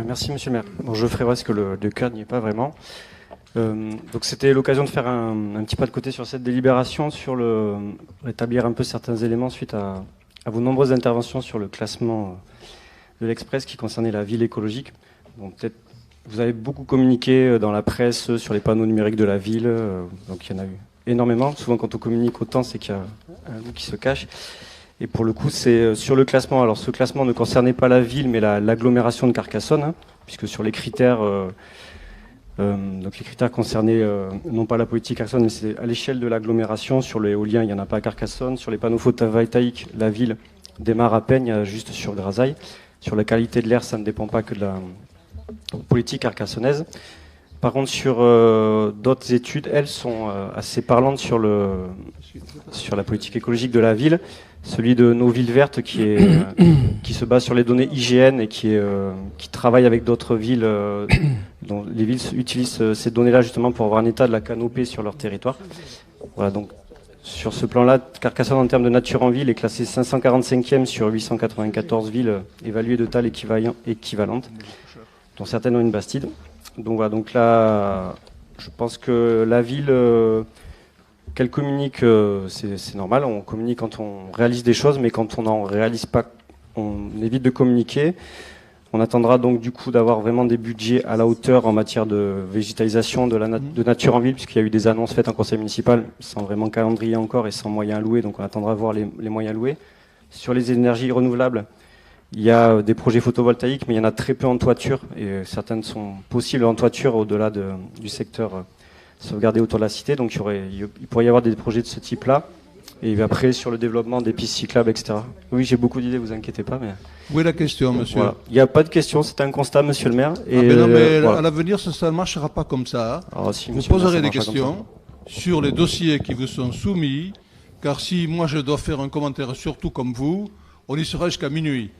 Merci Monsieur le maire. Bon, je ferai parce que le cœur n'y est pas vraiment. Donc c'était l'occasion de faire un petit pas de côté sur cette délibération, sur rétablir un peu certains éléments suite à vos nombreuses interventions sur le classement de l'Express qui concernait la ville écologique. Bon, peut-être vous avez beaucoup communiqué dans la presse sur les panneaux numériques de la ville, donc il y en a eu énormément. Souvent quand on communique autant, c'est qu'il y a un loup qui se cache. Et pour le coup, c'est sur le classement. Alors ce classement ne concernait pas la ville, mais l'agglomération de Carcassonne, hein, puisque sur les critères... donc les critères concernaient non pas la politique Carcassonne, mais c'est à l'échelle de l'agglomération. Sur l'éolien, il n'y en a pas à Carcassonne. Sur les panneaux photovoltaïques, la ville démarre à peine, il y a juste sur Grasailles. Sur la qualité de l'air, ça ne dépend pas que de la politique carcassonnaise. Par contre, sur d'autres études, elles sont assez parlantes sur la politique écologique de la ville. Celui de nos villes vertes qui se base sur les données IGN et qui travaille avec d'autres villes dont les villes utilisent ces données-là justement pour avoir un état de la canopée sur leur territoire. Voilà, donc sur ce plan-là, Carcassonne en termes de nature en ville est classée 545e sur 894 villes évaluées de taille équivalente, dont certaines ont une bastide. Donc voilà, donc là, je pense que la ville... qu'elle communique, c'est normal, on communique quand on réalise des choses, mais quand on n'en réalise pas, on évite de communiquer. On attendra donc du coup d'avoir vraiment des budgets à la hauteur en matière de végétalisation, de nature en ville, puisqu'il y a eu des annonces faites en conseil municipal, sans vraiment calendrier encore et sans moyens alloués, donc on attendra voir les moyens alloués. Sur les énergies renouvelables, il y a des projets photovoltaïques, mais il y en a très peu en toiture, et certaines sont possibles en toiture au-delà du secteur sauvegardé autour de la cité, donc il pourrait y avoir des projets de ce type-là. Et après, sur le développement des pistes cyclables, etc. Oui, j'ai beaucoup d'idées, vous inquiétez pas. Mais... Où est la question, monsieur? Voilà. Il n'y a pas de question, c'est un constat, monsieur le maire. Et non, mais voilà. À l'avenir, ça ne marchera pas comme ça. Alors, si, vous poserez des questions sur les dossiers qui vous sont soumis, car si moi je dois faire un commentaire, surtout comme vous, on y sera jusqu'à minuit.